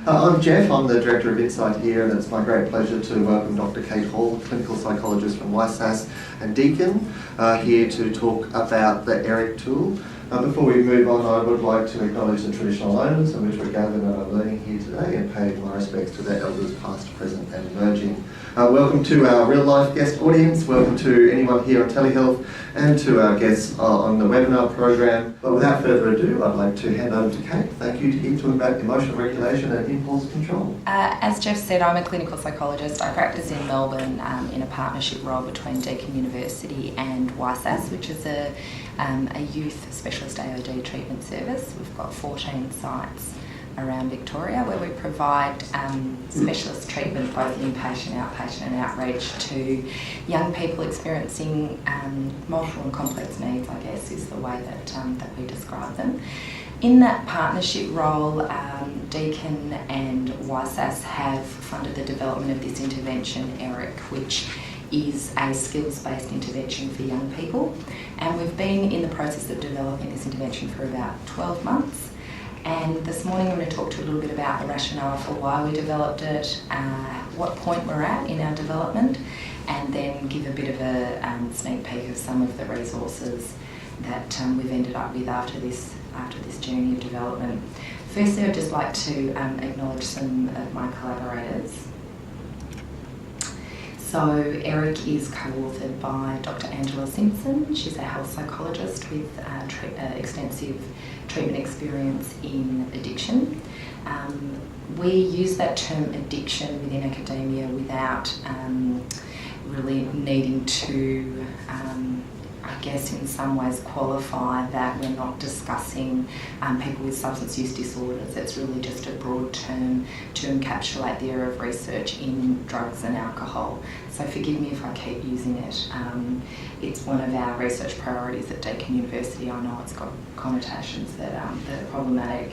I'm Jeff, I'm the Director of Insight here, and it's my great pleasure to welcome Dr. Kate Hall, clinical psychologist from YSAS and Deakin, here to talk about the ERIC tool. Before we move on, I would like to acknowledge the traditional owners on which we're gathered and are learning here today, and pay my respects to their elders past, present and emerging. Welcome to our real life guest audience, welcome to anyone here on telehealth, and to our guests on the webinar program. But without further ado, I'd like to hand over to Kate. Thank you to hear talking about emotional regulation and impulse control. As Jeff said, I'm a clinical psychologist. I practice in Melbourne in a partnership role between Deakin University and YSAS, which is a youth specialist AOD treatment service. We've got 14 sites around Victoria where we provide specialist treatment, both inpatient, outpatient and outreach, to young people experiencing multiple and complex needs, I guess is the way that we describe them. In that partnership role, Deakin and YSAS have funded the development of this intervention, ERIC, which is a skills-based intervention for young people. And we've been in the process of developing this intervention for about 12 months. And this morning I'm going to talk to you a little bit about the rationale for why we developed it, what point we're at in our development, and then give a bit of a sneak peek of some of the resources that we've ended up with after this journey of development. Firstly, I'd just like to acknowledge some of my collaborators. So ERIC is co-authored by Dr. Angela Simpson. She's a health psychologist with extensive treatment experience in addiction. We use that term addiction within academia without really needing to, I guess in some ways, qualify that we're not discussing people with substance use disorders. It's really just a broad term to encapsulate the area of research in drugs and alcohol. So forgive me if I keep using it. It's one of our research priorities at Deakin University. I know it's got connotations that are problematic.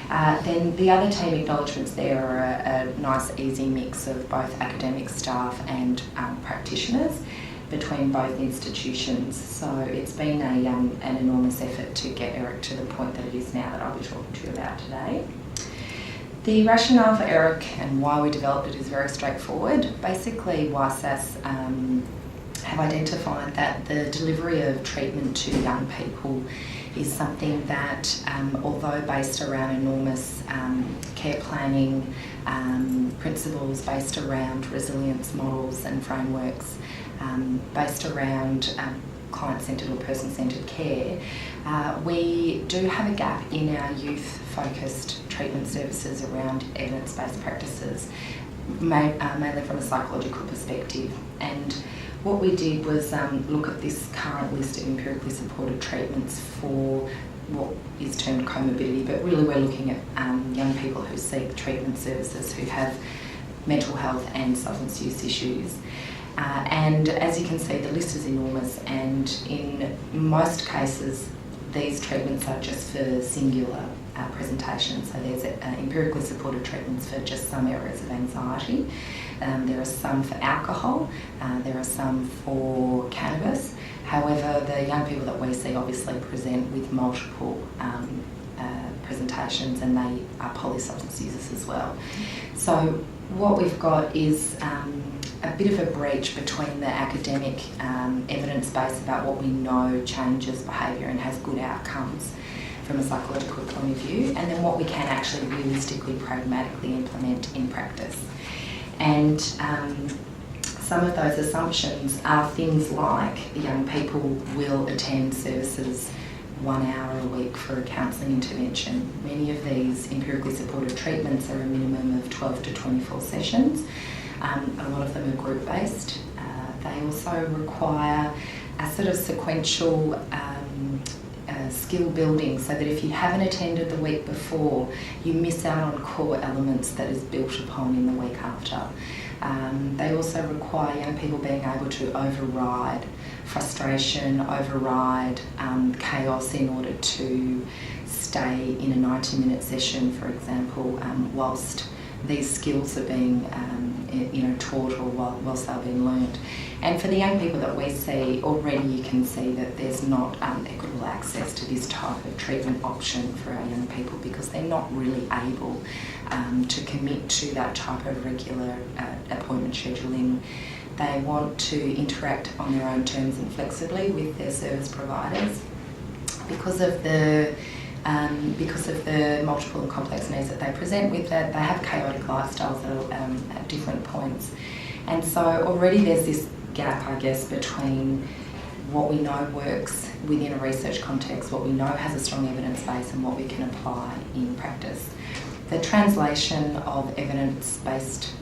Then the other team acknowledgements there are a nice easy mix of both academic staff and practitioners between both institutions. So it's been an enormous effort to get ERIC to the point that it is now that I'll be talking to you about today. The rationale for ERIC and why we developed it is very straightforward. Basically, YSAS have identified that the delivery of treatment to young people is something that, although based around enormous care planning principles, based around resilience models and frameworks, based around client-centred or person-centred care, we do have a gap in our youth-focused treatment services around evidence-based practices, mainly from a psychological perspective. And what we did was look at this current list of empirically supported treatments for what is termed comorbidity, but really we're looking at young people who seek treatment services who have mental health and substance use issues. And as you can see, the list is enormous, and in most cases these treatments are just for singular presentations. So there's empirically supported treatments for just some areas of anxiety. There are some for alcohol, there are some for cannabis. However, the young people that we see obviously present with multiple presentations, and they are polysubstance users as well. So what we've got is a bit of a breach between the academic evidence base about what we know changes behaviour and has good outcomes from a psychological point of view, and then what we can actually realistically, pragmatically implement in practice. And some of those assumptions are things like young people will attend services 1 hour a week for a counselling intervention. Many of these empirically supported treatments are a minimum of 12 to 24 sessions. A lot of them are group-based. They also require a sort of sequential skill building, so that if you haven't attended the week before, you miss out on core elements that is built upon in the week after. They also require young people being able to override frustration, override chaos in order to stay in a 90-minute session, for example, whilst these skills are being taught or whilst they're being learned. And for the young people that we see, already you can see that there's not equitable access to this type of treatment option for our young people because they're not really able to commit to that type of regular appointment scheduling. They want to interact on their own terms and flexibly with their service providers. Because of the multiple and complex needs that they present with, that they have chaotic lifestyles that are at different points. And so already there's this gap, I guess, between what we know works within a research context, what we know has a strong evidence base, and what we can apply in practice. The translation of evidence-based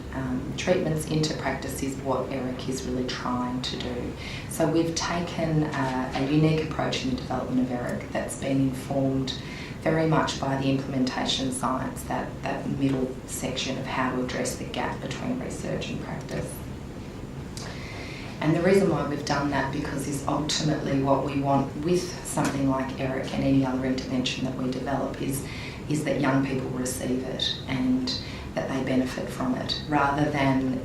treatments into practice is what ERIC is really trying to do. So we've taken a unique approach in the development of ERIC that's been informed very much by the implementation science, that middle section of how to address the gap between research and practice. And the reason why we've done that because is ultimately what we want with something like ERIC and any other intervention that we develop is that young people receive it and that they benefit from it, rather than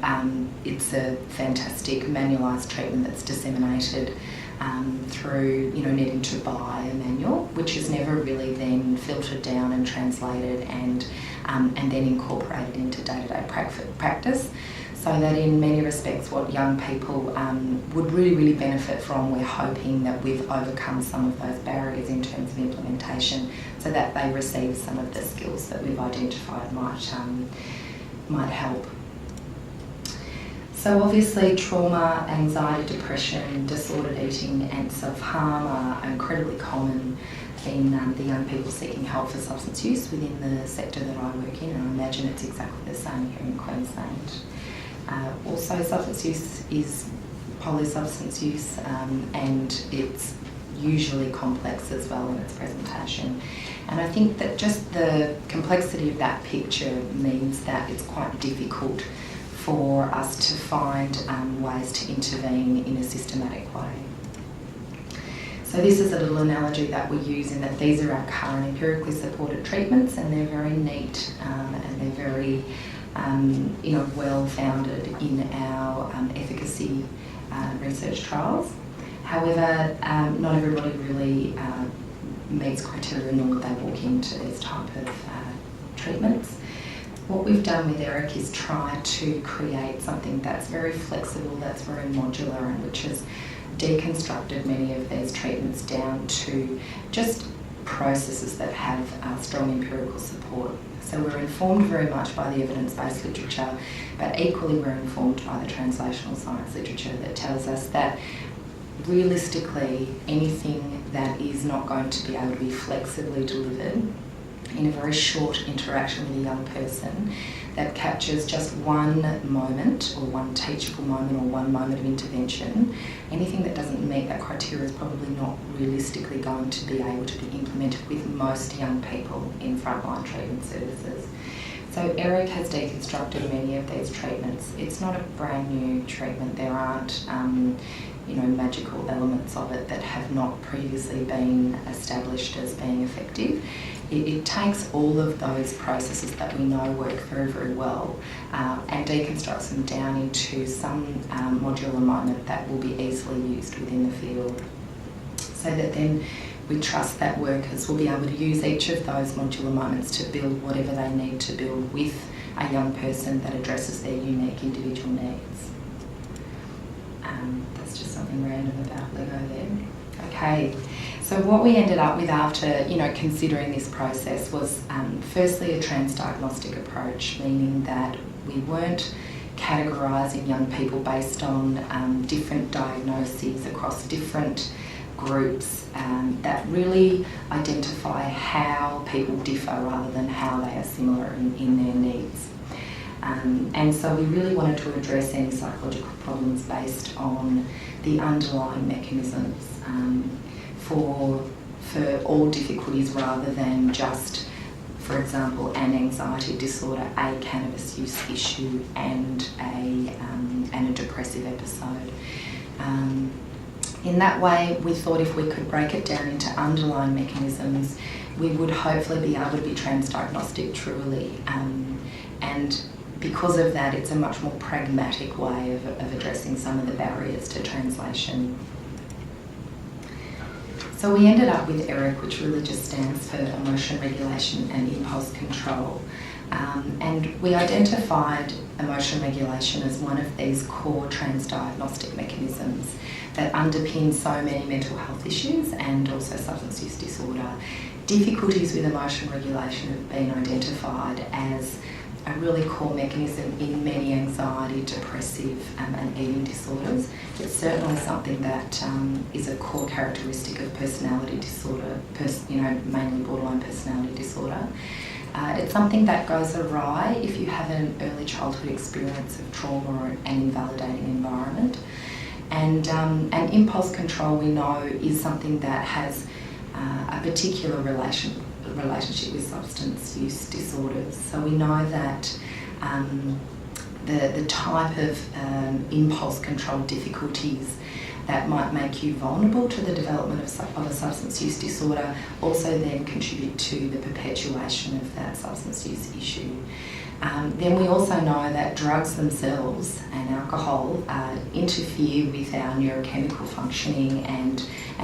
it's a fantastic manualised treatment that's disseminated through needing to buy a manual, which is never really then filtered down and translated and then incorporated into day-to-day practice. So that in many respects what young people would really benefit from, we're hoping that we've overcome some of those barriers in terms of implementation so that they receive some of the skills that we've identified might help. So obviously trauma, anxiety, depression, disordered eating and self-harm are incredibly common in the young people seeking help for substance use within the sector that I work in, and I imagine it's exactly the same here in Queensland. Also, substance use is polysubstance use, and it's usually complex as well in its presentation. And I think that just the complexity of that picture means that it's quite difficult for us to find ways to intervene in a systematic way. So this is a little analogy that we use in that these are our current empirically supported treatments, and they're very neat and they're very well-founded in our efficacy research trials. However, not everybody really meets criteria, nor would they walk into these type of treatments. What we've done with ERIC is try to create something that's very flexible, that's very modular, and which has deconstructed many of these treatments down to just processes that have strong empirical support. So we're informed very much by the evidence-based literature, but equally we're informed by the translational science literature that tells us that realistically anything that is not going to be able to be flexibly delivered in a very short interaction with a young person that captures just one moment or one teachable moment or one moment of intervention, anything that doesn't meet that criteria is probably not realistically going to be able to be implemented with most young people in frontline treatment services. So ERIC has deconstructed many of these treatments. It's not a brand new treatment. There aren't magical elements of it that have not previously been established as being effective. It takes all of those processes that we know work very well and deconstructs them down into some modular moment that will be easily used within the field, so that then we trust that workers will be able to use each of those modular moments to build whatever they need to build with a young person that addresses their unique individual needs. That's just something random about Lego there. Okay. So what we ended up with after, considering this process was firstly a transdiagnostic approach, meaning that we weren't categorising young people based on different diagnoses across different groups that really identify how people differ rather than how they are similar in their needs. And so we really wanted to address any psychological problems based on the underlying mechanisms for all difficulties, rather than just, for example, an anxiety disorder, a cannabis use issue and a depressive episode. In that way, we thought if we could break it down into underlying mechanisms, we would hopefully be able to be transdiagnostic truly and and because of that, it's a much more pragmatic way of addressing some of the barriers to translation. So we ended up with ERIC, which really just stands for Emotion Regulation and Impulse Control. And we identified emotion regulation as one of these core transdiagnostic mechanisms that underpin so many mental health issues and also substance use disorder. Difficulties with emotion regulation have been identified as a really core mechanism in many anxiety, depressive and eating disorders. It's certainly something that is a core characteristic of personality disorder, mainly borderline personality disorder. It's something that goes awry if you have an early childhood experience of trauma or an invalidating environment. And impulse control, we know, is something that has a particular relationship with substance use disorders. So we know that the type of impulse control difficulties that might make you vulnerable to the development of a substance use disorder also then contribute to the perpetuation of that substance use issue. Then we also know that drugs themselves and alcohol interfere with our neurochemical functioning and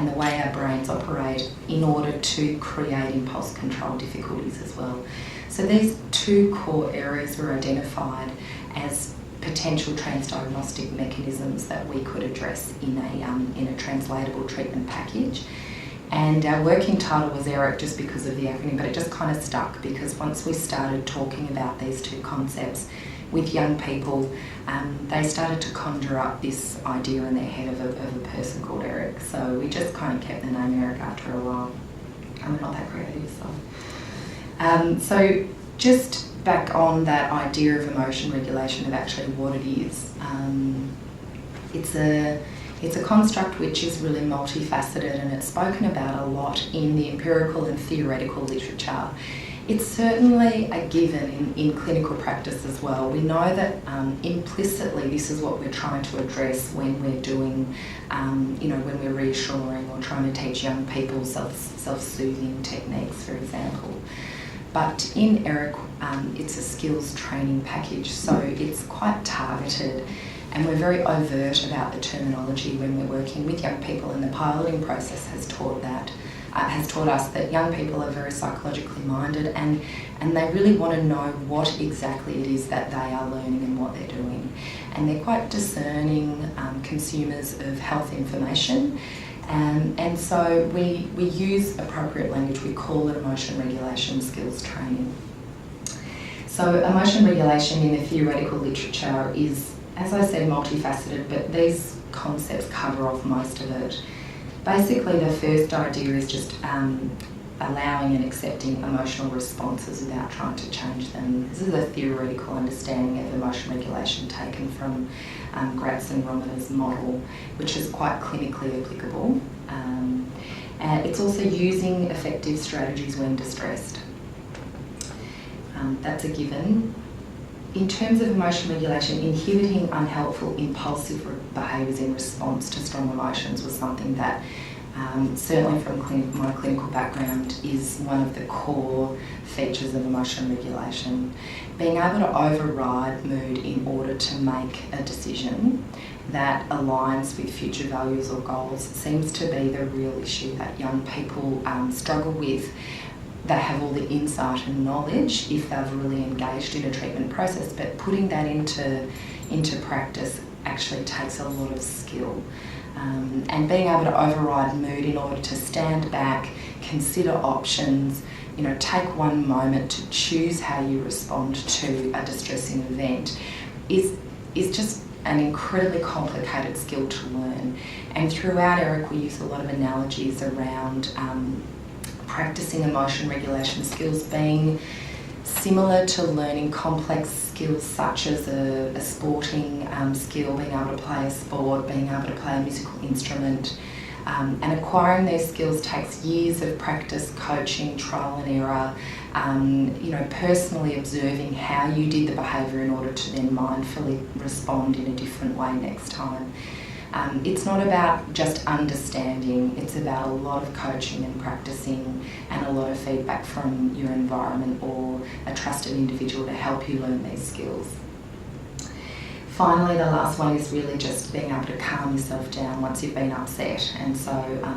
the way our brains operate in order to create impulse control difficulties as well. So these two core areas were identified as potential transdiagnostic mechanisms that we could address in a translatable treatment package. And our working title was ERIC just because of the acronym, but it just kind of stuck because once we started talking about these two concepts with young people, they started to conjure up this idea in their head of a person called Eric. So we just kind of kept the name Eric after a while. And we're not that creative, so. So just back on that idea of emotion regulation, of actually what it is. It's a construct which is really multifaceted and it's spoken about a lot in the empirical and theoretical literature. It's certainly a given in clinical practice as well. We know that implicitly this is what we're trying to address when we're doing, when we're reassuring or trying to teach young people self-soothing techniques, for example. But in ERIC, it's a skills training package, so it's quite targeted. And we're very overt about the terminology when we're working with young people, and the piloting process has taught us that young people are very psychologically minded and they really want to know what exactly it is that they are learning and what they're doing. And they're quite discerning consumers of health information. And so we use appropriate language. We call it emotion regulation skills training. So emotion regulation in the theoretical literature is, as I said, multifaceted, but these concepts cover off most of it. Basically, the first idea is just allowing and accepting emotional responses without trying to change them. This is a theoretical understanding of emotion regulation taken from Gratz and Romita's model, which is quite clinically applicable. And it's also using effective strategies when distressed. That's a given. In terms of emotion regulation, inhibiting unhelpful impulsive behaviours in response to strong emotions was something that certainly from my clinical background is one of the core features of emotion regulation. Being able to override mood in order to make a decision that aligns with future values or goals seems to be the real issue that young people struggle with. They have all the insight and knowledge if they've really engaged in a treatment process, but putting that into practice actually takes a lot of skill. And being able to override mood in order to stand back, consider options, take one moment to choose how you respond to a distressing event is just an incredibly complicated skill to learn. And throughout ERIC we use a lot of analogies around practicing emotion regulation skills being similar to learning complex skills such as a sporting skill, being able to play a sport, being able to play a musical instrument. And acquiring these skills takes years of practice, coaching, trial and error, personally observing how you did the behaviour in order to then mindfully respond in a different way next time. It's not about just understanding, it's about a lot of coaching and practicing and a lot of feedback from your environment or a trusted individual to help you learn these skills. Finally, the last one is really just being able to calm yourself down once you've been upset, and so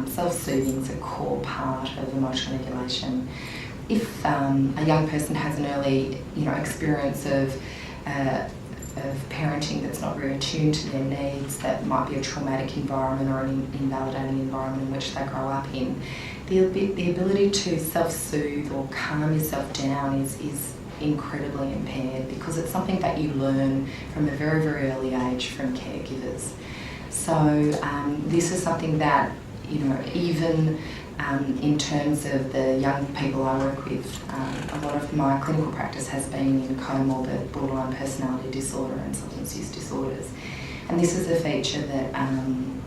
self-soothing is a core part of emotional regulation. If a young person has an early experience of parenting that's not very attuned to their needs, that might be a traumatic environment or an invalidating environment in which they grow up in, the ability to self-soothe or calm yourself down is incredibly impaired, because it's something that you learn from a very, very early age from caregivers. So this is something that, even in terms of the young people I work with, a lot of my clinical practice has been in comorbid borderline personality disorder and substance use disorders. And this is a feature that, on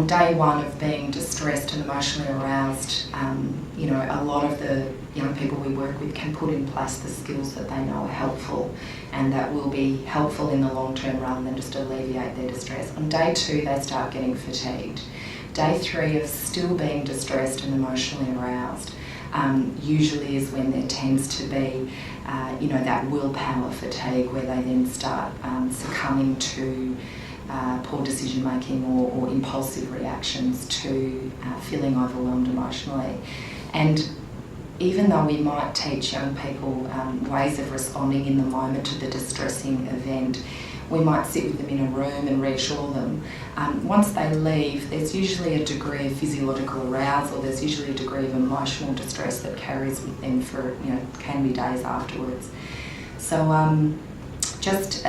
day one of being distressed and emotionally aroused, a lot of the young people we work with can put in place the skills that they know are helpful and that will be helpful in the long term rather than just alleviate their distress. On day two, they start getting fatigued. Day three of still being distressed and emotionally aroused usually is when there tends to be, that willpower fatigue, where they then start succumbing to poor decision making or impulsive reactions to feeling overwhelmed emotionally. And even though we might teach young people ways of responding in the moment to the distressing event, we might sit with them in a room and reassure them. Once they leave, there's usually a degree of physiological arousal, there's usually a degree of emotional distress that carries with them for, can be days afterwards. So just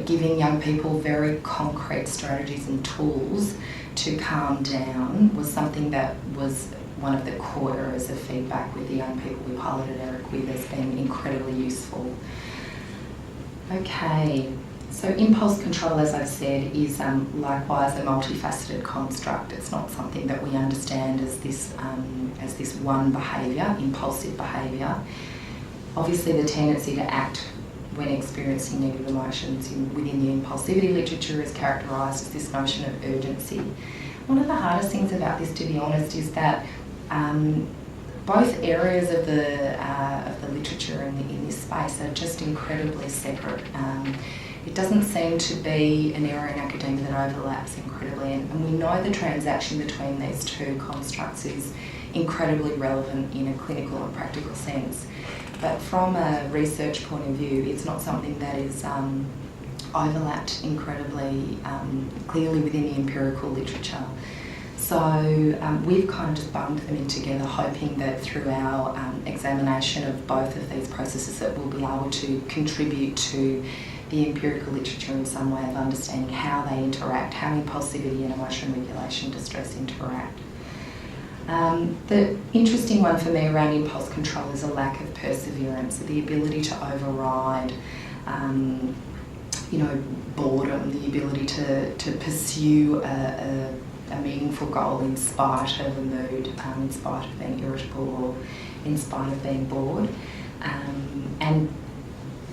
giving young people very concrete strategies and tools to calm down was something that was one of the core areas of feedback with the young people we piloted Eric with as being incredibly useful. Okay, so impulse control, as I've said, is likewise a multifaceted construct. It's not something that we understand as this one behaviour, impulsive behaviour. Obviously, the tendency to act when experiencing negative emotions within the impulsivity literature is characterised as this notion of urgency. One of the hardest things about this, to be honest, is that both areas of the literature in this space are just incredibly separate. It doesn't seem to be an area in academia that overlaps incredibly, and we know the transaction between these two constructs is incredibly relevant in a clinical and practical sense. But from a research point of view, it's not something that is overlapped incredibly clearly within the empirical literature. So we've kind of just bundled them in together, hoping that through our examination of both of these processes that we'll be able to contribute to the empirical literature in some way of understanding how they interact, how impulsivity and emotional regulation distress interact. The interesting one for me around impulse control is a lack of perseverance, the ability to override boredom, the ability to pursue a meaningful goal in spite of a mood, in spite of being irritable or in spite of being bored. And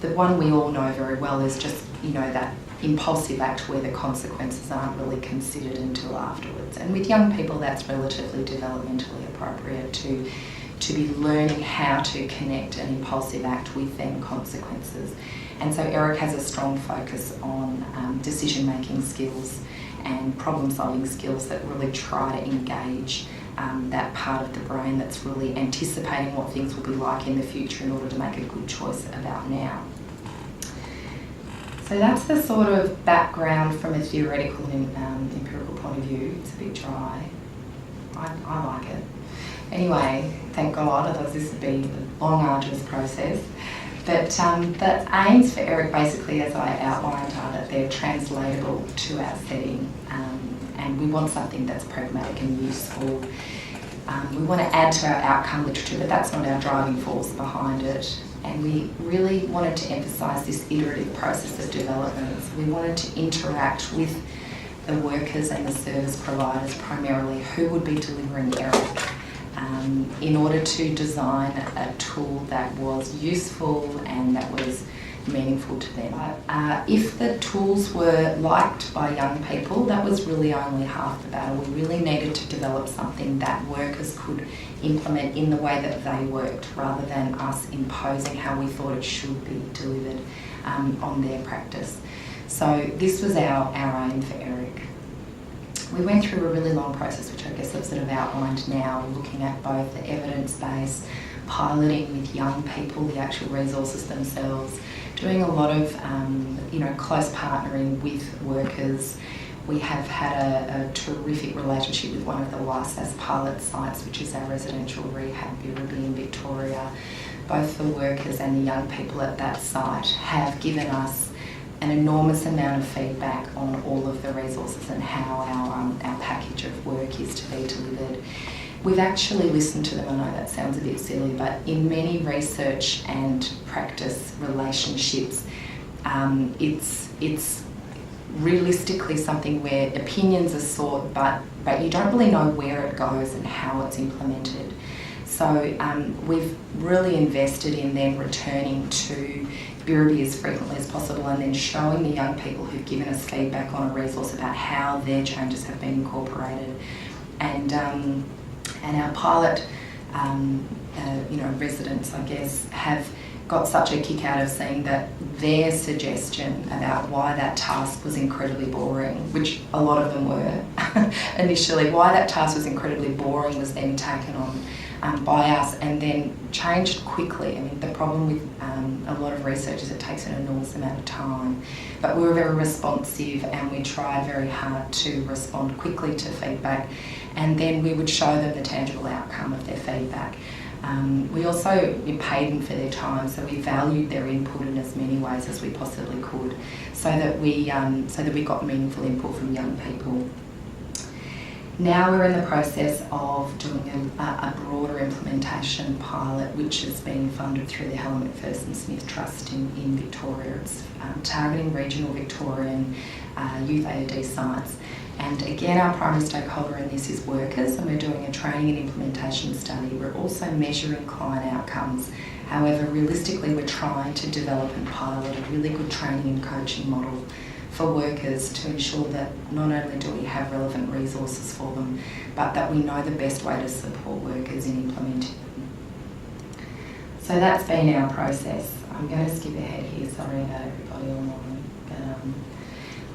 the one we all know very well is just, that impulsive act where the consequences aren't really considered until afterwards. And with young people, that's relatively developmentally appropriate to be learning how to connect an impulsive act with then consequences. And so Eric has a strong focus on decision-making skills and problem-solving skills that really try to engage that part of the brain that's really anticipating what things will be like in the future in order to make a good choice about now. So that's the sort of background from a theoretical and empirical point of view. It's a bit dry. I like it. Anyway, thank God, otherwise this would be a long, arduous process. But the aims for Eric, basically, as I outlined, are that they're translatable to our setting, and we want something that's pragmatic and useful. We want to add to our outcome literature, but that's not our driving force behind it. And we really wanted to emphasise this iterative process of development. We wanted to interact with the workers and the service providers primarily who would be delivering Eric in order to design a tool that was useful and that was meaningful to them. If the tools were liked by young people, that was really only half the battle. We really needed to develop something that workers could implement in the way that they worked, rather than us imposing how we thought it should be delivered on their practice. So this was our aim for ERIC. We went through a really long process, which I guess I've sort of outlined now, looking at both the evidence base, piloting with young people, the actual resources themselves, doing a lot of close partnering with workers. We have had a terrific relationship with one of the YSAS pilot sites, which is our residential rehab Birribee in Victoria. Both the workers and the young people at that site have given us an enormous amount of feedback on all of the resources and how our package of work is to be delivered. We've actually listened to them. I know that sounds a bit silly, but in many research and practice relationships, it's realistically something where opinions are sought, but you don't really know where it goes and how it's implemented. So we've really invested in then returning to Birribee as frequently as possible, and then showing the young people who've given us feedback on a resource about how their changes have been incorporated. And our pilot residents, I guess, have got such a kick out of seeing that their suggestion about why that task was incredibly boring, which a lot of them were initially, why that task was incredibly boring was then taken on by us and then changed quickly. I mean, the problem with a lot of research is it takes an enormous amount of time, but we were very responsive and we tried very hard to respond quickly to feedback, and then we would show them the tangible outcome of their feedback. We also paid them for their time, so we valued their input in as many ways as we possibly could, so that we got meaningful input from young people. Now we're in the process of doing a broader implementation pilot, which is being funded through the Helen McPherson Smith Trust in Victoria. It's targeting regional Victorian youth AOD sites. And again, our primary stakeholder in this is workers, and we're doing a training and implementation study. We're also measuring client outcomes. However, realistically, we're trying to develop and pilot a really good training and coaching model for workers to ensure that not only do we have relevant resources for them, but that we know the best way to support workers in implementing them. So that's been our process. I'm going to skip ahead here, sorry about everybody online, but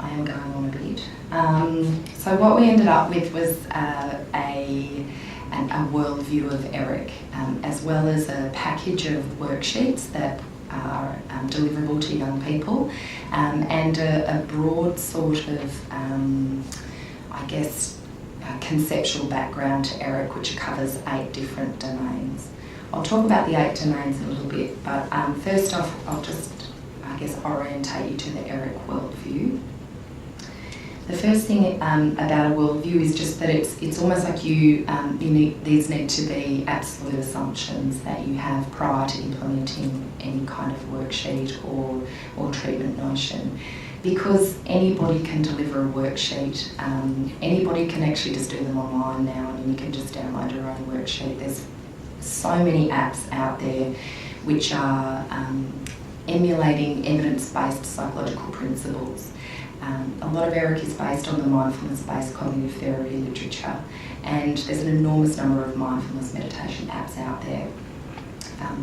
I am going on a bit. So what we ended up with was a worldview of ERIC, as well as a package of worksheets that are deliverable to young people, and a broad sort of, conceptual background to ERIC, which covers 8 different domains. I'll talk about the 8 domains in a little bit, but first off, I'll just, orientate you to the ERIC worldview. The first thing about a worldview is just that it's almost like these need to be absolute assumptions that you have prior to implementing any kind of worksheet or treatment notion. Because anybody can deliver a worksheet, anybody can actually just do them online now, and you can just download your own worksheet. There's so many apps out there which are emulating evidence-based psychological principles. A lot of ERIC is based on the mindfulness-based cognitive therapy literature, and there's an enormous number of mindfulness meditation apps out there. Are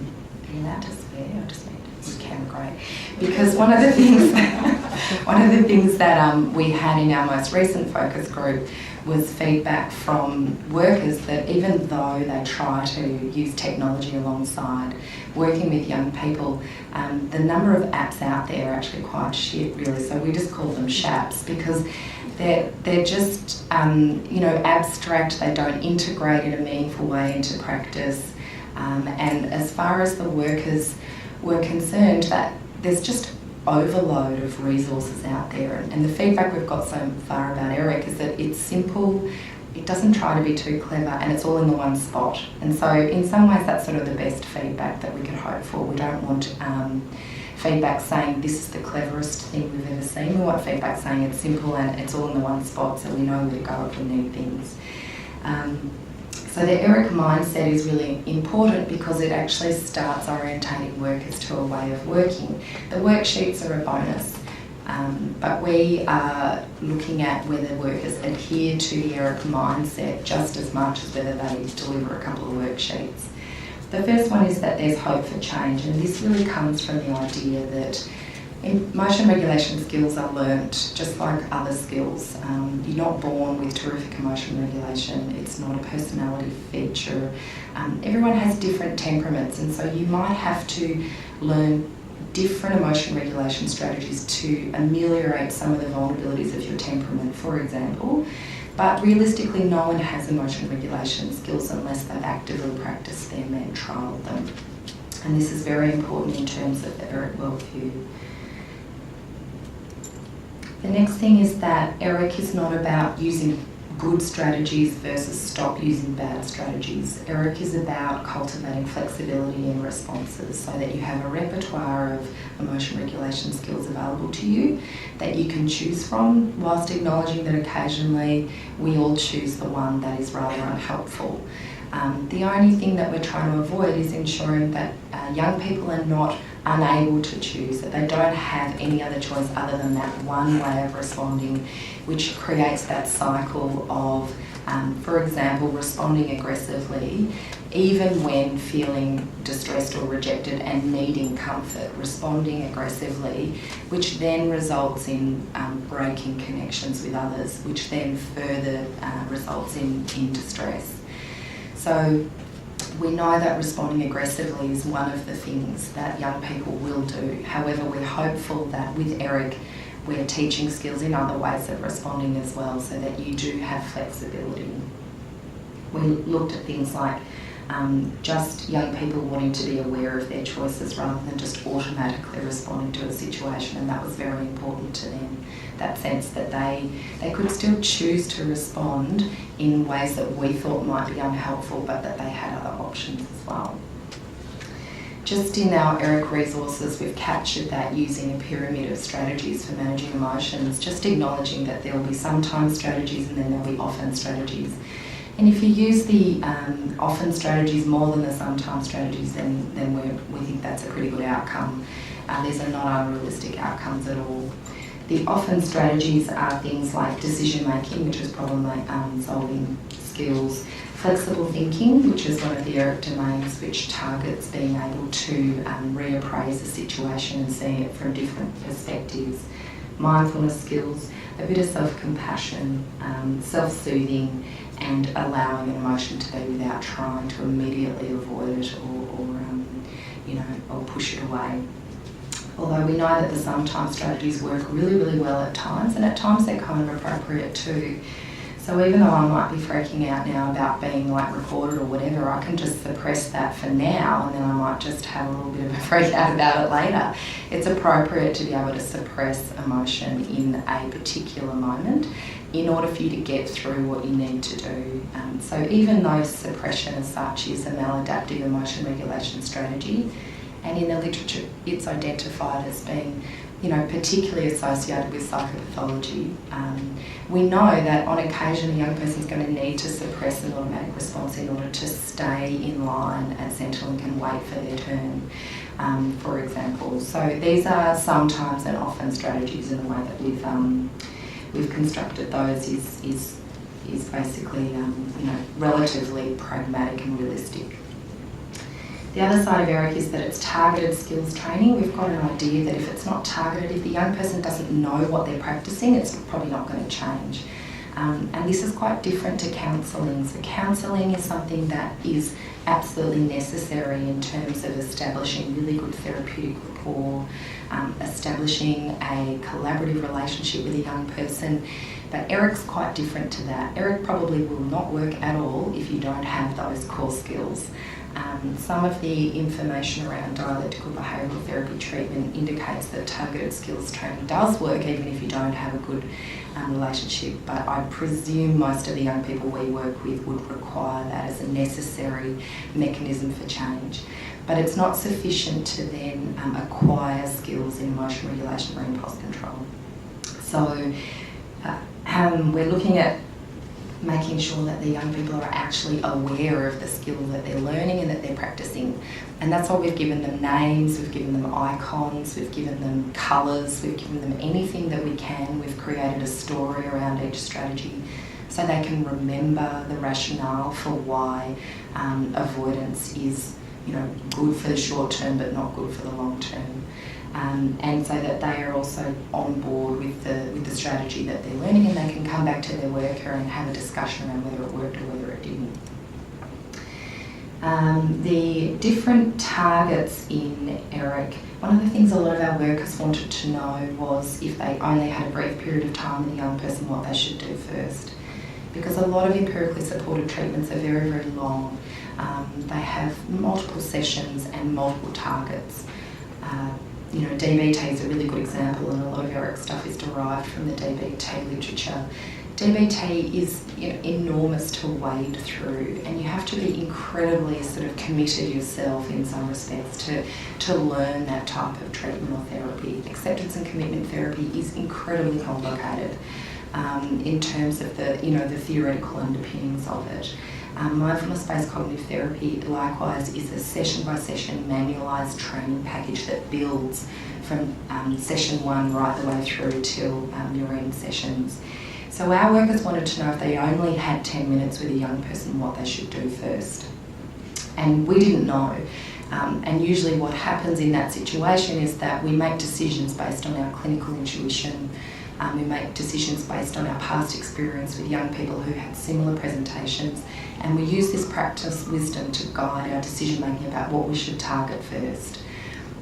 you allowed to swear? I just mean you can, great. Because one of the things that we had in our most recent focus group was feedback from workers that even though they try to use technology alongside working with young people, the number of apps out there are actually quite shit, really. So we just call them SHAPs because they're just abstract. They don't integrate in a meaningful way into practice. And as far as the workers were concerned, that there's just overload of resources out there, and the feedback we've got so far about ERIC is that it's simple, it doesn't try to be too clever, and it's all in the one spot. And so in some ways that's sort of the best feedback that we could hope for. We don't want feedback saying this is the cleverest thing we've ever seen. We want feedback saying it's simple and it's all in the one spot, so we know where to go if we need things. So the ERIC mindset is really important because it actually starts orientating workers to a way of working. The worksheets are a bonus, but we are looking at whether workers adhere to the ERIC mindset just as much as whether they deliver a couple of worksheets. The first one is that there's hope for change, and this really comes from the idea that emotion regulation skills are learnt just like other skills. You're not born with terrific emotion regulation. It's not a personality feature. Everyone has different temperaments, and so you might have to learn different emotion regulation strategies to ameliorate some of the vulnerabilities of your temperament, for example. But realistically, no one has emotion regulation skills unless they've actively practiced them and trialled them. And this is very important in terms of the ERIC worldview. The next thing is that ERIC is not about using good strategies versus stop using bad strategies. ERIC is about cultivating flexibility in responses so that you have a repertoire of emotion regulation skills available to you that you can choose from, whilst acknowledging that occasionally we all choose the one that is rather unhelpful. The only thing that we're trying to avoid is ensuring that young people are not unable to choose, that they don't have any other choice other than that one way of responding, which creates that cycle of, for example, responding aggressively even when feeling distressed or rejected and needing comfort, responding aggressively, which then results in breaking connections with others, which then further results in distress. So we know that responding aggressively is one of the things that young people will do. However, we're hopeful that with ERIC, we're teaching skills in other ways of responding as well so that you do have flexibility. We looked at things like just young people wanting to be aware of their choices rather than just automatically responding to a situation, and that was very important to them. That sense that they could still choose to respond in ways that we thought might be unhelpful, but that they had other options as well. Just in our ERIC resources, we've captured that using a pyramid of strategies for managing emotions, just acknowledging that there will be sometimes strategies and then there'll be often strategies. And if you use the often strategies more than the sometimes strategies, then we think that's a pretty good outcome. These are not unrealistic outcomes at all. The often strategies are things like decision making, which is problem solving skills, flexible thinking, which is one of the ERIC domains, which targets being able to reappraise a situation and seeing it from different perspectives, mindfulness skills, a bit of self-compassion, self-soothing, and allowing an emotion to be without trying to immediately avoid it or push it away. Although we know that the sometimes strategies work really, really well at times, and at times they're kind of appropriate too. So even though I might be freaking out now about being like recorded or whatever, I can just suppress that for now, and then I might just have a little bit of a freak out about it later. It's appropriate to be able to suppress emotion in a particular moment in order for you to get through what you need to do. So even though suppression as such is a maladaptive emotion regulation strategy, and in the literature it's identified as being particularly associated with psychopathology, we know that on occasion a young person is going to need to suppress an automatic response in order to stay in line at Centrelink and wait for their turn, for example. So these are sometimes and often strategies, in the way that we've constructed those is basically relatively pragmatic and realistic. The other side of ERIC is that it's targeted skills training. We've got an idea that if it's not targeted, if the young person doesn't know what they're practicing, it's probably not going to change. And this is quite different to counselling. So counselling is something that is absolutely necessary in terms of establishing really good therapeutic rapport, establishing a collaborative relationship with a young person. But ERIC's quite different to that. ERIC probably will not work at all if you don't have those core skills. Some of the information around dialectical behavioural therapy treatment indicates that targeted skills training does work even if you don't have a good relationship, but I presume most of the young people we work with would require that as a necessary mechanism for change. But it's not sufficient to then acquire skills in emotion regulation or impulse control. So we're looking at making sure that the young people are actually aware of the skill that they're learning and that they're practicing. And that's why we've given them names, we've given them icons, we've given them colours, we've given them anything that we can. We've created a story around each strategy so they can remember the rationale for why avoidance is, good for the short term but not good for the long term. And so that they are also on board with the strategy that they're learning, and they can come back to their worker and have a discussion around whether it worked or whether it didn't. The different targets in ERIC, one of the things a lot of our workers wanted to know was if they only had a brief period of time with a young person, what they should do first. Because a lot of empirically supported treatments are very, very long. They have multiple sessions and multiple targets. DBT is a really good example, and a lot of ERIC stuff is derived from the DBT literature. DBT is enormous to wade through, and you have to be incredibly sort of committed yourself in some respects to learn that type of treatment or therapy. Acceptance and commitment therapy is incredibly complicated in terms of the theoretical underpinnings of it. Mindfulness-based cognitive therapy, likewise, is a session-by-session manualised training package that builds from session 1 right the way through till your end sessions. So our workers wanted to know if they only had 10 minutes with a young person, what they should do first. And we didn't know. And usually what happens in that situation is that we make decisions based on our clinical intuition. We make decisions based on our past experience with young people who had similar presentations, and we use this practice wisdom to guide our decision making about what we should target first.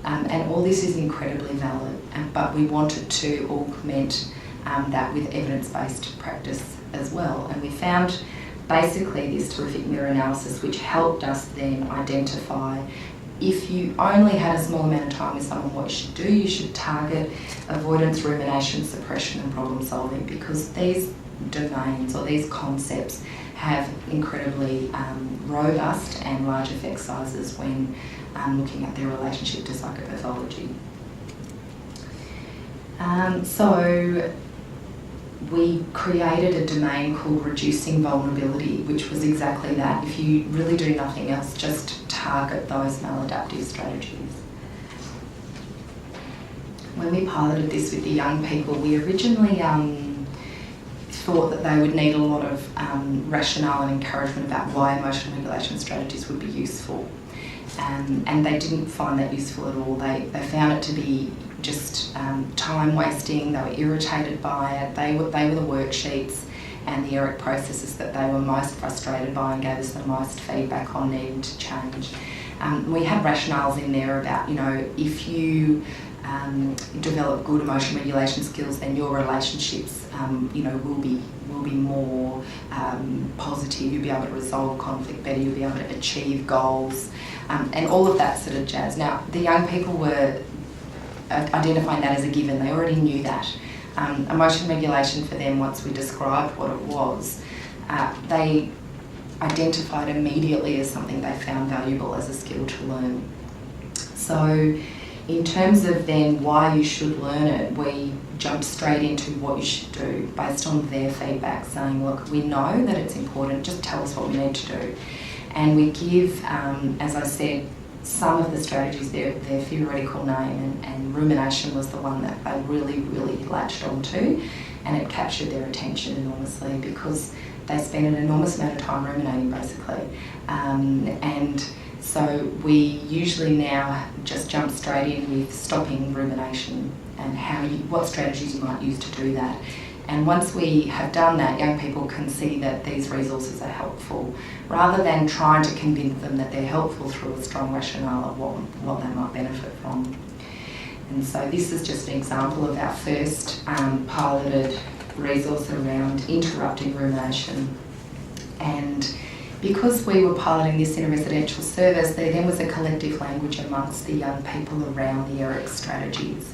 And all this is incredibly valid, but we wanted to augment that with evidence-based practice as well. And we found basically this terrific mirror analysis which helped us then identify if you only had a small amount of time with someone, what you should do, you should target avoidance, rumination, suppression and problem solving, because these domains or these concepts have incredibly robust and large effect sizes when looking at their relationship to psychopathology. So we created a domain called Reducing Vulnerability, which was exactly that. If you really do nothing else, just target those maladaptive strategies. When we piloted this with the young people, we originally thought that they would need a lot of rationale and encouragement about why emotional regulation strategies would be useful. And they didn't find that useful at all. They found it to be just time wasting. They were irritated by it. They were the worksheets and the ERIC processes that they were most frustrated by and gave us the most feedback on needing to change. We had rationales in there about, if you develop good emotional regulation skills, then your relationships, will be more positive. You'll be able to resolve conflict better. You'll be able to achieve goals, and all of that sort of jazz. Now, the young people were identifying that as a given. They already knew that. Emotion regulation for them, once we described what it was, they identified immediately as something they found valuable as a skill to learn. So in terms of then why you should learn it, we jumped straight into what you should do based on their feedback, saying, look, we know that it's important, just tell us what we need to do. And we give, as I said, some of the strategies, their theoretical name, and rumination was the one that they really, really latched onto, and it captured their attention enormously because they spend an enormous amount of time ruminating, basically. And so we usually now just jump straight in with stopping rumination and what strategies you might use to do that. And once we have done that, young people can see that these resources are helpful, rather than trying to convince them that they're helpful through a strong rationale of what they might benefit from. And so this is just an example of our first piloted resource around interrupting rumination. And because we were piloting this in a residential service, there then was a collective language amongst the young people around the ERIC strategies.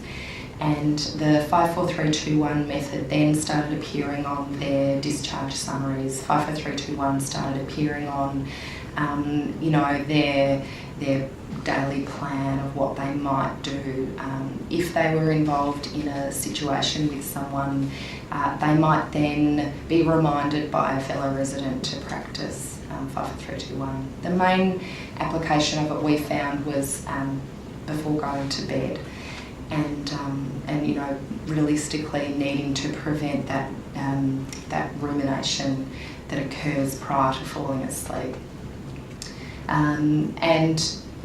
And the 54321 method then started appearing on their discharge summaries. 54321 started appearing on, their daily plan of what they might do. If they were involved in a situation with someone, they might then be reminded by a fellow resident to practice 54321. The main application of it we found was before going to bed, and you know, realistically needing to prevent that that rumination that occurs prior to falling asleep. And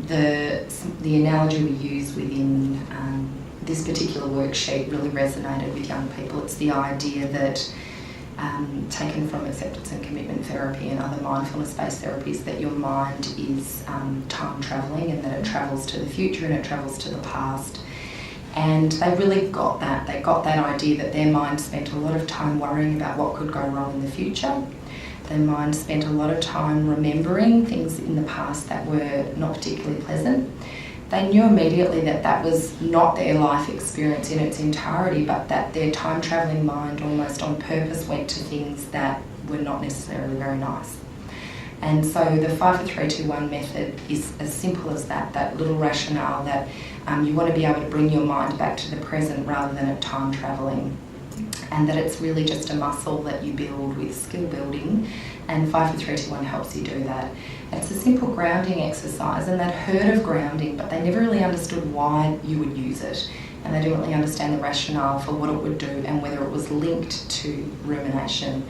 the analogy we use within this particular worksheet really resonated with young people. It's the idea that, taken from acceptance and commitment therapy and other mindfulness-based therapies, that your mind is time travelling, and that it travels to the future and it travels to the past. And they really got that. They got that idea that their mind spent a lot of time worrying about what could go wrong in the future. Their mind spent a lot of time remembering things in the past that were not particularly pleasant. They knew immediately that that was not their life experience in its entirety, but that their time-travelling mind almost on purpose went to things that were not necessarily very nice. And so the 54321 method is as simple as that, that little rationale that you want to be able to bring your mind back to the present rather than at time travelling. And that it's really just a muscle that you build with skill building, and 54321 helps you do that. It's a simple grounding exercise, and they'd heard of grounding, but they never really understood why you would use it, and they didn't really understand the rationale for what it would do and whether it was linked to rumination.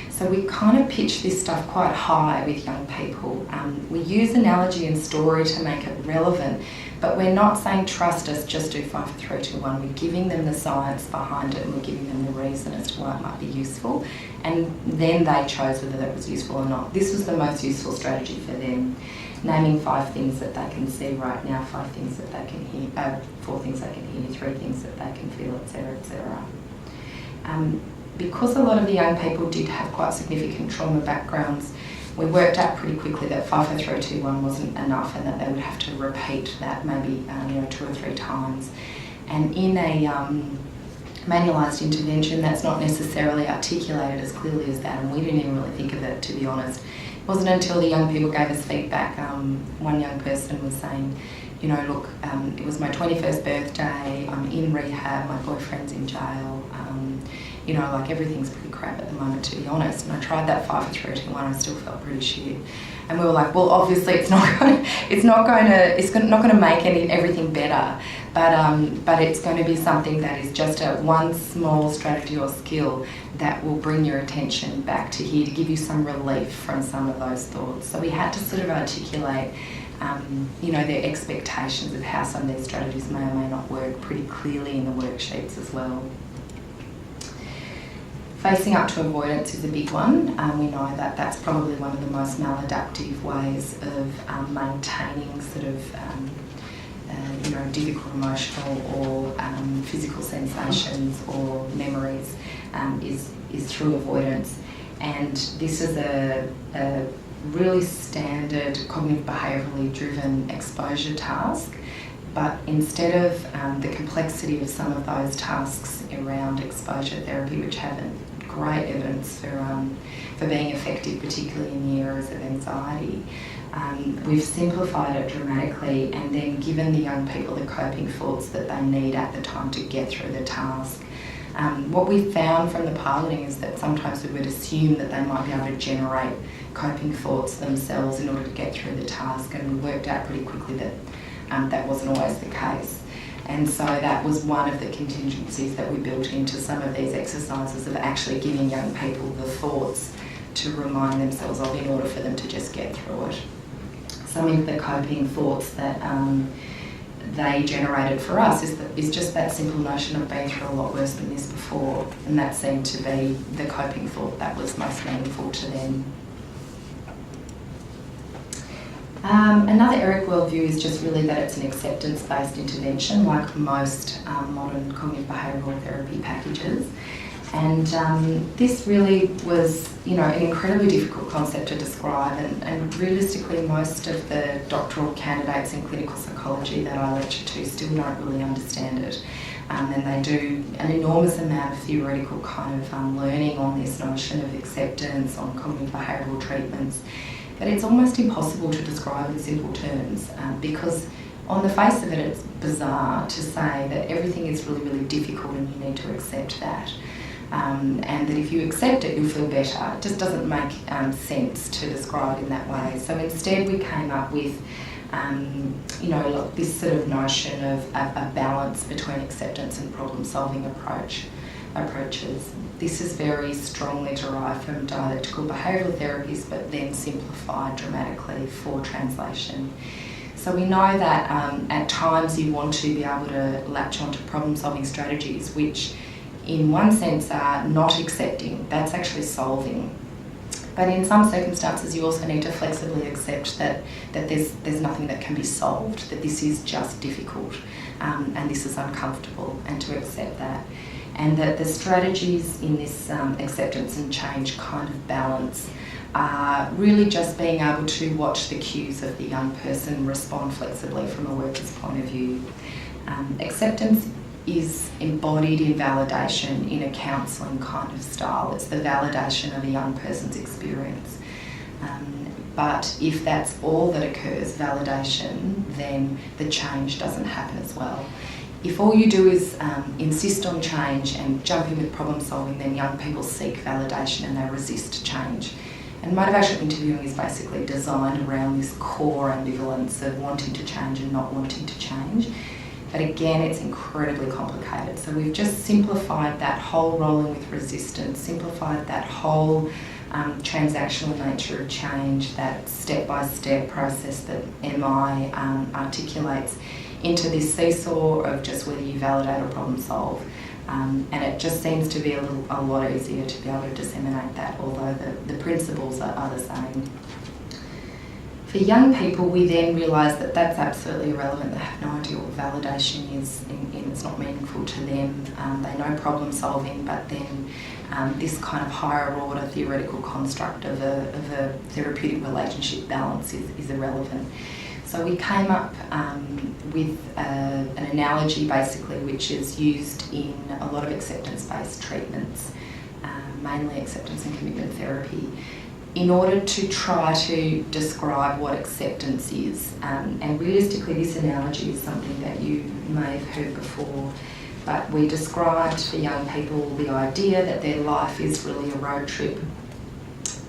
So we kind of pitch this stuff quite high with young people. We use analogy and story to make it relevant, but we're not saying trust us, just do 54321. We're giving them the science behind it, and we're giving them the reason as to why it might be useful, and then they chose whether that was useful or not. This was the most useful strategy for them. Naming 5 things that they can see right now, 5 things that they can hear, 4 things they can hear, 3 things that they can feel, etc., etc. Because a lot of the young people did have quite significant trauma backgrounds, we worked out pretty quickly that 54321 wasn't enough, and that they would have to repeat that maybe 2 or 3 times. And in a manualised intervention, that's not necessarily articulated as clearly as that, and we didn't even really think of it, to be honest. It wasn't until the young people gave us feedback. One young person was saying, you know, look, it was my 21st birthday, I'm in rehab, my boyfriend's in jail, you know, like everything's pretty crap at the moment, to be honest. And I tried that 54321, I still felt pretty shit. And we were like, well, obviously it's not going to make everything better, but it's going to be something that is just one small strategy or skill that will bring your attention back to here to give you some relief from some of those thoughts. So we had to sort of articulate you know, their expectations of how some of these strategies may or may not work pretty clearly in the worksheets as well. Facing up to avoidance is a big one. We know that that's probably one of the most maladaptive ways of maintaining sort of you know, difficult emotional or physical sensations or memories is through avoidance. And this is a really standard cognitive behaviourally driven exposure task, but instead of the complexity of some of those tasks around exposure therapy, which have great evidence for being effective, particularly in the areas of anxiety, we've simplified it dramatically and then given the young people the coping thoughts that they need at the time to get through the task. What we found from the piloting is that sometimes we would assume that they might be able to generate coping thoughts themselves in order to get through the task, and we worked out pretty quickly that that wasn't always the case. And so that was one of the contingencies that we built into some of these exercises, of actually giving young people the thoughts to remind themselves of in order for them to just get through it. Some of the coping thoughts that they generated for us is just that simple notion of being through a lot worse than this before, and that seemed to be the coping thought that was most meaningful to them. Another ERIC worldview is just really that it's an acceptance-based intervention, like most modern cognitive behavioural therapy packages. And this really was, you know, an incredibly difficult concept to describe, and realistically most of the doctoral candidates in clinical psychology that I lecture to still don't really understand it. And they do an enormous amount of theoretical kind of learning on this notion of acceptance, on cognitive behavioural treatments. But it's almost impossible to describe in simple terms because on the face of it, it's bizarre to say that everything is really, really difficult and you need to accept that. And that if you accept it, you'll feel better. It just doesn't make sense to describe it in that way. So instead we came up with, this sort of notion of a balance between acceptance and problem-solving approaches. This is very strongly derived from dialectical behavioural therapies, but then simplified dramatically for translation. So we know that at times you want to be able to latch onto problem-solving strategies, which in one sense are not accepting, that's actually solving. But in some circumstances you also need to flexibly accept that there's nothing that can be solved, that this is just difficult and this is uncomfortable, and to accept that. And that the strategies in this acceptance and change kind of balance are really just being able to watch the cues of the young person, respond flexibly from a worker's point of view. Acceptance is embodied in validation in a counselling kind of style. It's the validation of a young person's experience. But if that's all that occurs, validation, then the change doesn't happen as well. If all you do is insist on change and jump in with problem solving, then young people seek validation and they resist change. And motivational interviewing is basically designed around this core ambivalence of wanting to change and not wanting to change. But again, it's incredibly complicated. So we've just simplified that whole rolling with resistance, simplified that whole transactional nature of change, that step-by-step process that MI articulates, into this seesaw of just whether you validate or problem solve. And it just seems to be a lot easier to be able to disseminate that, although the principles are the same. For young people, we then realise that that's absolutely irrelevant. They have no idea what validation is, and it's not meaningful to them. They know problem solving, but then this kind of higher order theoretical construct of a therapeutic relationship balance is irrelevant. So we came up with an analogy basically which is used in a lot of acceptance-based treatments, mainly acceptance and commitment therapy, in order to try to describe what acceptance is. And realistically, this analogy is something that you may have heard before, but we described for young people the idea that their life is really a road trip,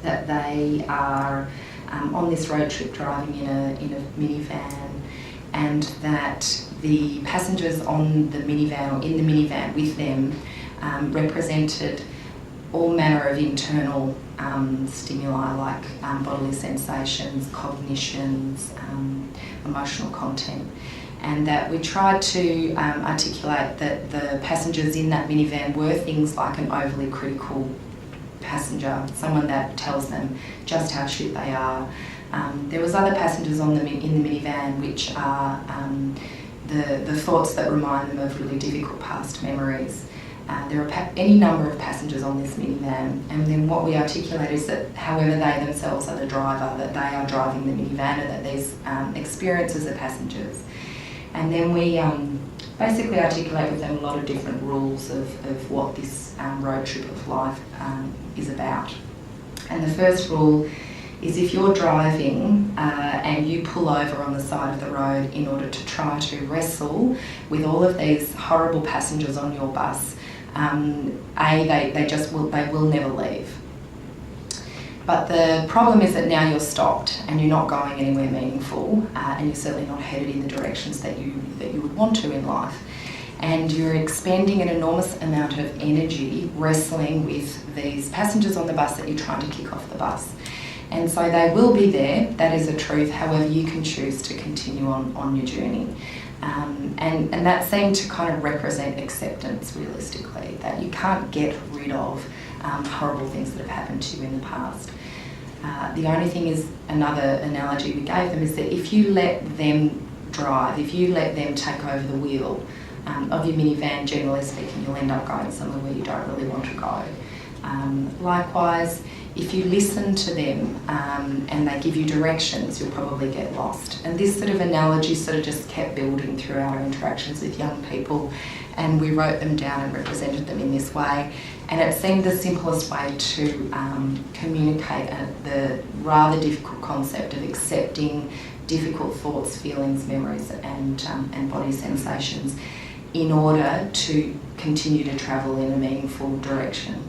that they are on this road trip driving in a minivan, and that the passengers on the minivan or in the minivan with them represented all manner of internal stimuli like bodily sensations, cognitions, emotional content, and that we tried to articulate that the passengers in that minivan were things like an overly critical passenger, someone that tells them just how shit they are. There was other passengers in the minivan which are the thoughts that remind them of really difficult past memories. There are any number of passengers on this minivan, and then what we articulate is that however they themselves are the driver, that they are driving the minivan, and that these experiences are passengers. And then we basically articulate with them a lot of different rules of what this road trip of life is about. And the first rule is if you're driving and you pull over on the side of the road in order to try to wrestle with all of these horrible passengers on your bus, they will never leave. But the problem is that now you're stopped and you're not going anywhere meaningful, and you're certainly not headed in the directions that you would want to in life. And you're expending an enormous amount of energy wrestling with these passengers on the bus that you're trying to kick off the bus. And so they will be there, that is a truth, however you can choose to continue on your journey. And that seemed to kind of represent acceptance realistically, that you can't get rid of horrible things that have happened to you in the past. The only thing is, another analogy we gave them is that if you let them drive, if you let them take over the wheel of your minivan, generally speaking, you'll end up going somewhere where you don't really want to go. Likewise, if you listen to them and they give you directions, you'll probably get lost. And this sort of analogy sort of just kept building throughout our interactions with young people, and we wrote them down and represented them in this way. And it seemed the simplest way to communicate the rather difficult concept of accepting difficult thoughts, feelings, memories and body sensations in order to continue to travel in a meaningful direction.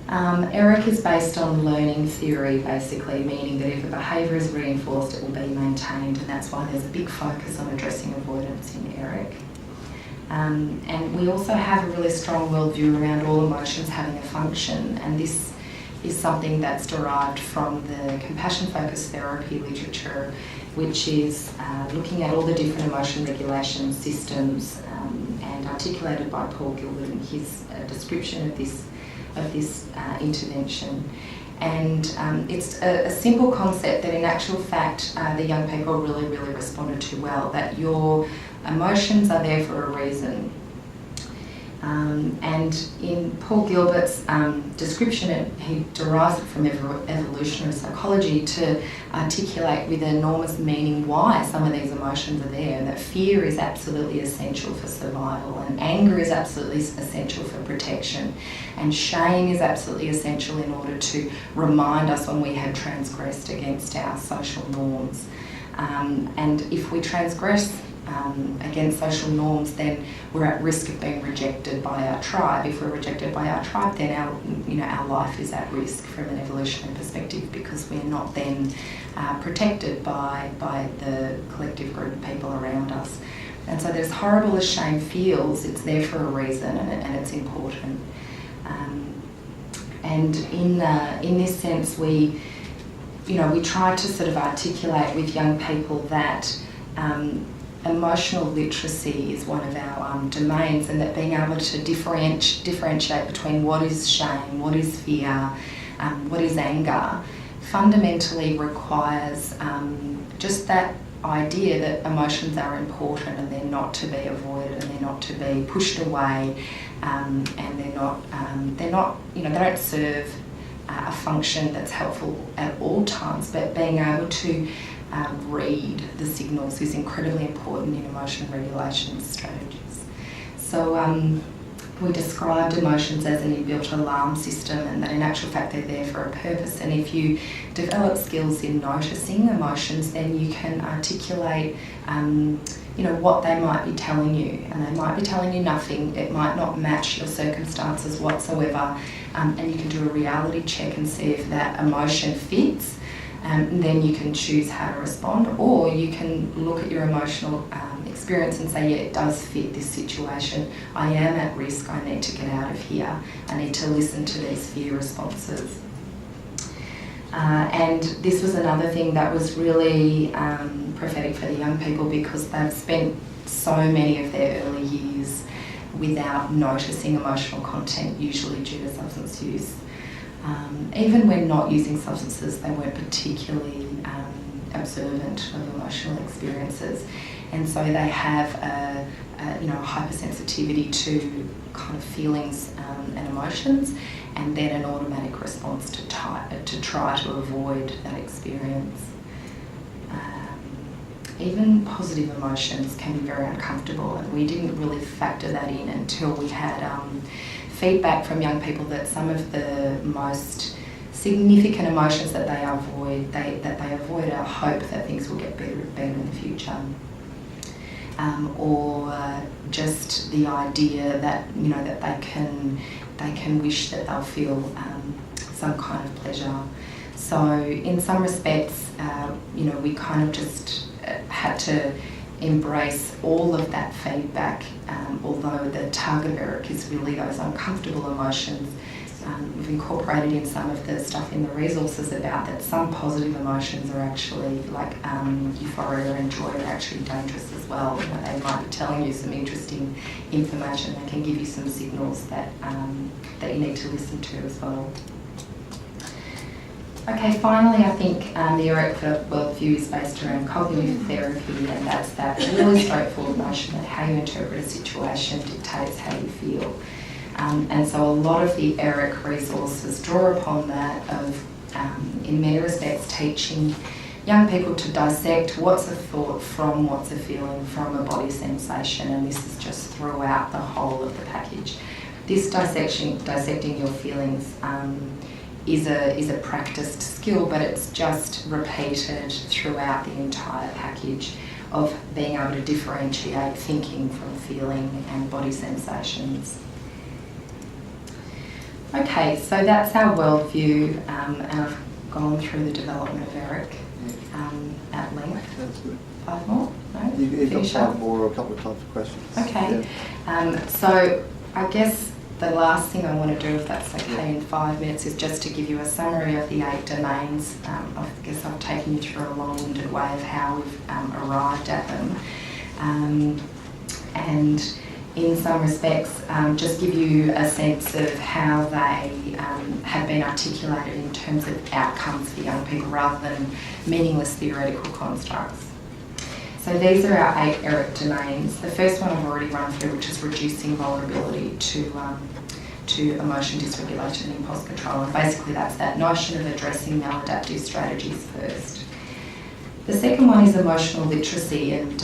ERIC is based on learning theory, basically, meaning that if a behaviour is reinforced, it will be maintained, and that's why there's a big focus on addressing avoidance in ERIC. And we also have a really strong worldview around all emotions having a function, and this is something that's derived from the compassion-focused therapy literature, which is looking at all the different emotion regulation systems and articulated by Paul Gilbert in his description of this intervention. And it's a simple concept that in actual fact the young people really responded to well, that your emotions are there for a reason. And in Paul Gilbert's description, he derives it from evolutionary psychology to articulate with enormous meaning why some of these emotions are there, and that fear is absolutely essential for survival, and anger is absolutely essential for protection, and shame is absolutely essential in order to remind us when we have transgressed against our social norms. And if we transgress against social norms, then we're at risk of being rejected by our tribe. If we're rejected by our tribe, then our life is at risk from an evolutionary perspective, because we're not then protected by the collective group of people around us. And so, as horrible as shame feels, it's there for a reason, and it's important. And in this sense, we try to sort of articulate with young people that emotional literacy is one of our domains, and that being able to differentiate between what is shame, what is fear, what is anger, fundamentally requires just that idea that emotions are important and they're not to be avoided and they're not to be pushed away, and they don't serve a function that's helpful at all times, but being able to read the signals is incredibly important in emotion regulation strategies. So we described emotions as an inbuilt alarm system, and that in actual fact they're there for a purpose. And if you develop skills in noticing emotions, then you can articulate what they might be telling you. And they might be telling you nothing. It might not match your circumstances whatsoever. And you can do a reality check and see if that emotion fits. And then you can choose how to respond, or you can look at your emotional experience and say, yeah, it does fit this situation. I am at risk. I need to get out of here. I need to listen to these fear responses. And this was another thing that was really prophetic for the young people, because they've spent so many of their early years without noticing emotional content, usually due to substance use. Even when not using substances, they weren't particularly observant of emotional experiences, and so they have a hypersensitivity to kind of feelings and emotions, and then an automatic response to try to avoid that experience. Even positive emotions can be very uncomfortable, and we didn't really factor that in until we had feedback from young people that some of the most significant emotions that they avoid are hope that things will get better in the future, or just the idea that that they can wish that they'll feel some kind of pleasure. So in some respects, we kind of just had to embrace all of that feedback, although the target of ERIC is really those uncomfortable emotions. We've incorporated in some of the stuff in the resources about that some positive emotions are actually, like euphoria and joy, are actually dangerous as well. They might be telling you some interesting information. They can give you some signals that you need to listen to as well. Okay, finally, I think the ERIC worldview is based around cognitive therapy, and that's that really straightforward notion that how you interpret a situation dictates how you feel. And so a lot of the ERIC resources draw upon that of, in many respects, teaching young people to dissect what's a thought from what's a feeling from a body sensation, and this is just throughout the whole of the package. This dissecting your feelings is a practiced skill, but it's just repeated throughout the entire package of being able to differentiate thinking from feeling and body sensations. Okay, so that's our worldview, and I've gone through the development of ERIC at length. That's good. 5 more? No? You've got Finish 5 up? more or a couple of times for questions. Okay. Yeah. So I guess the last thing I want to do, if that's okay, in 5 minutes, is just to give you a summary of the 8 domains. I guess I've taken you through a long-winded way of how we've arrived at them. And in some respects, just give you a sense of how they have been articulated in terms of outcomes for young people rather than meaningless theoretical constructs. So these are our 8 ERIC domains. The first one I've already run through, which is reducing vulnerability to emotion dysregulation and impulse control. And basically that's that notion of addressing maladaptive strategies first. The second one is emotional literacy, and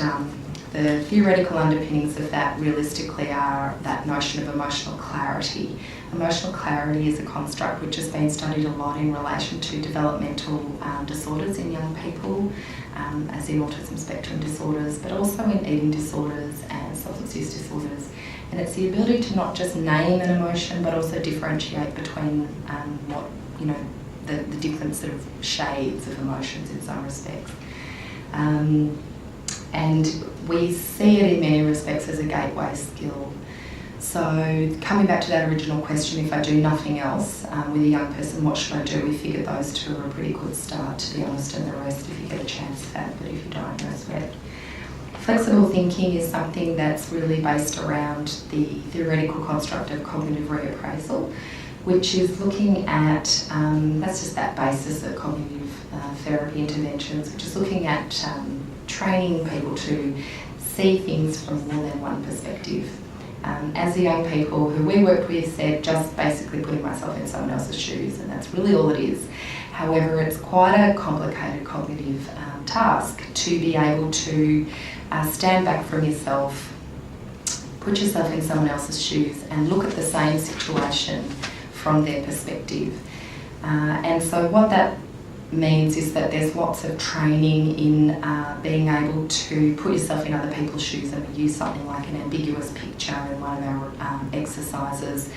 the theoretical underpinnings of that realistically are that notion of emotional clarity. Emotional clarity is a construct which has been studied a lot in relation to developmental disorders in young people, as in autism spectrum disorders, but also in eating disorders and substance use disorders. And it's the ability to not just name an emotion, but also differentiate between the different sort of shades of emotions in some respects. And we see it in many respects as a gateway skill. So coming back to that original question, if I do nothing else with a young person, what should I do? We figured those 2 are a pretty good start, to be honest, and the rest if you get a chance for that, but if you don't, no sweat. Flexible thinking is something that's really based around the theoretical construct of cognitive reappraisal, which is looking at, that's just that basis of cognitive therapy interventions, which is looking at training people to see things from more than one perspective. As the young people who we worked with said, just basically putting myself in someone else's shoes, and that's really all it is. However, it's quite a complicated cognitive task to be able to stand back from yourself, put yourself in someone else's shoes and look at the same situation from their perspective. And so what that means is that there's lots of training in being able to put yourself in other people's shoes, and we use something like an ambiguous picture in one of our exercises,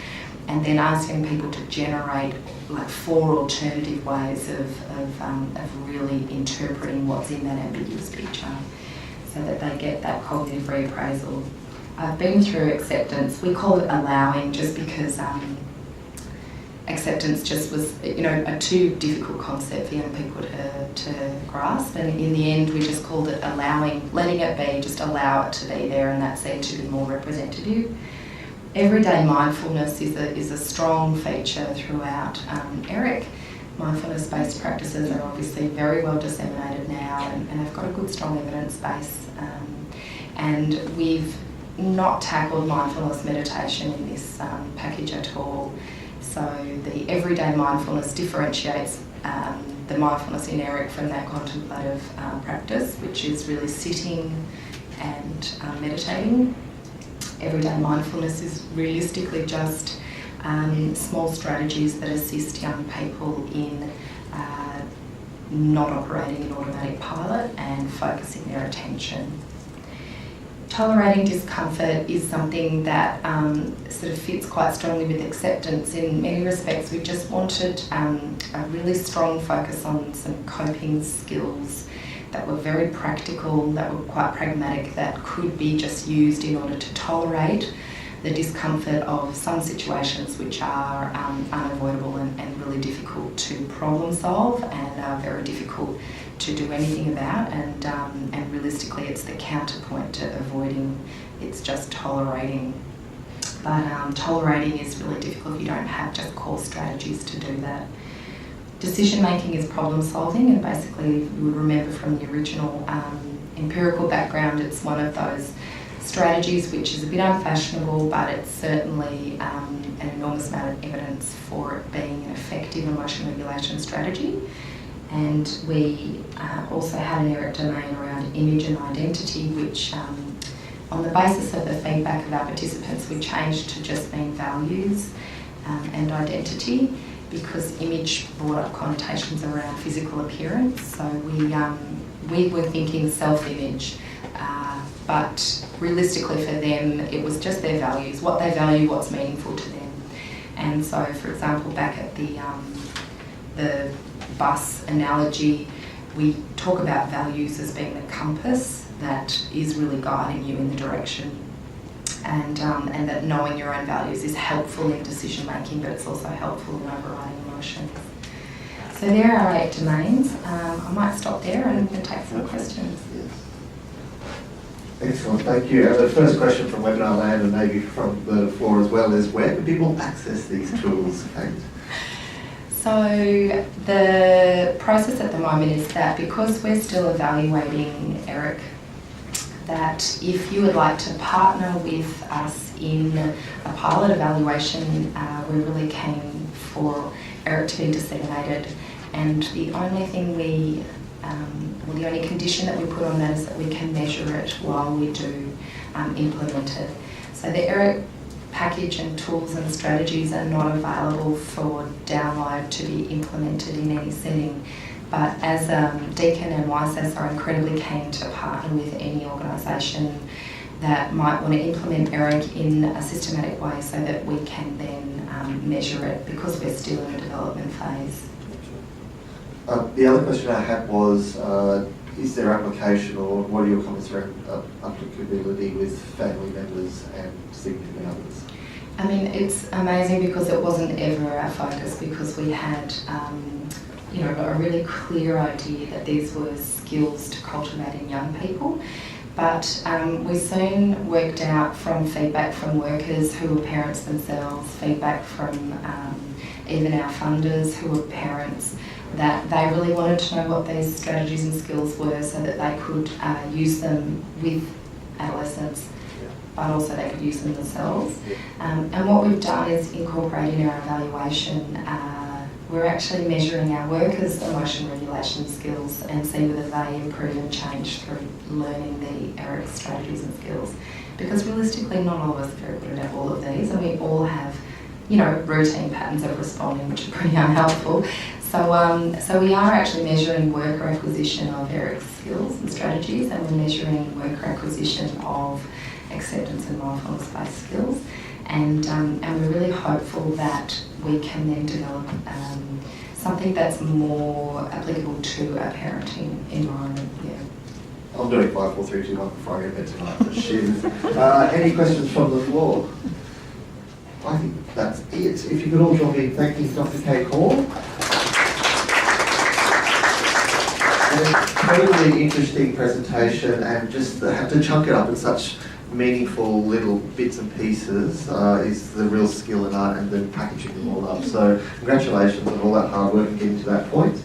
and then asking people to generate like 4 alternative ways of really interpreting what's in that ambiguous picture so that they get that cognitive reappraisal. I've been through acceptance. We call it allowing just because acceptance just was, a too difficult concept for young people to grasp, and in the end we just called it allowing, letting it be, just allow it to be there, and that seemed to be more representative. Everyday mindfulness is a strong feature throughout ERIC. Mindfulness-based practices are obviously very well disseminated now and have got a good strong evidence base, and we've not tackled mindfulness meditation in this package at all. So the everyday mindfulness differentiates the mindfulness in ERIC from that contemplative practice, which is really sitting and meditating. Everyday mindfulness is realistically just small strategies that assist young people in not operating in automatic pilot and focusing their attention. Tolerating discomfort is something that sort of fits quite strongly with acceptance. In many respects, we just wanted a really strong focus on some coping skills that were very practical, that were quite pragmatic, that could be just used in order to tolerate the discomfort of some situations which are unavoidable and really difficult to problem solve and are very difficult to do anything about, and realistically it's the counterpoint to avoiding, it's just tolerating. But tolerating is really difficult if you don't have just core strategies to do that. Decision making is problem solving, and basically you would remember from the original empirical background, it's one of those strategies which is a bit unfashionable, but it's certainly an enormous amount of evidence for it being an effective emotion regulation strategy. And we also had an ERIC domain around image and identity, which on the basis of the feedback of our participants, we changed to just mean values and identity. because image brought up connotations around physical appearance. So we were thinking self-image, but realistically for them it was just their values, what they value, what's meaningful to them. And so, for example, back at the bus analogy, we talk about values as being the compass that is really guiding you in the direction, and that knowing your own values is helpful in decision making, but it's also helpful in overriding emotions. So there are our 8 domains. I might stop there and take some questions. Yes. Excellent, thank you. And the first question from Webinar Land, and maybe from the floor as well, is where do people access these tools, Kate? So the process at the moment is that because we're still evaluating Eric, that if you would like to partner with us in a pilot evaluation, we're really keen for Eric to be disseminated, and the only thing the only condition that we put on that is that we can measure it while we do implement it. So the Eric package and tools and strategies are not available for download to be implemented in any setting. But as Deakin and YSAS are incredibly keen to partner with any organisation that might want to implement ERIC in a systematic way so that we can then measure it, because we're still in a development phase. The other question I had was, is there application, or what are your comments around applicability with family members and significant others? I mean, it's amazing because it wasn't ever our focus, because we had a really clear idea that these were skills to cultivate in young people. But we soon worked out from feedback from workers who were parents themselves, feedback from even our funders who were parents, that they really wanted to know what these strategies and skills were so that they could use them with adolescents, but also they could use them themselves. And what we've done is incorporate in our evaluation, we're actually measuring our workers' emotion regulation skills and see whether they improve and change through learning the ERIC strategies and skills. Because realistically, not all of us are very good at all of these, and we all have, routine patterns of responding, which are pretty unhelpful. So we are actually measuring worker acquisition of ERIC skills and strategies, and we're measuring worker acquisition of acceptance and mindfulness-based skills. And we're really hopeful that we can then develop something that's more applicable to a parenting environment. Yeah. I'm doing 5, 4, 3, 2, 1 before I get there tonight for shiz. Any questions from the floor? I think that's it. If you could all join me in thanking Dr. Kate Hall. An incredibly interesting presentation, and just have to chunk it up in such meaningful little bits and pieces is the real skill and art, and then packaging them all up. So congratulations on all that hard work and getting to that point.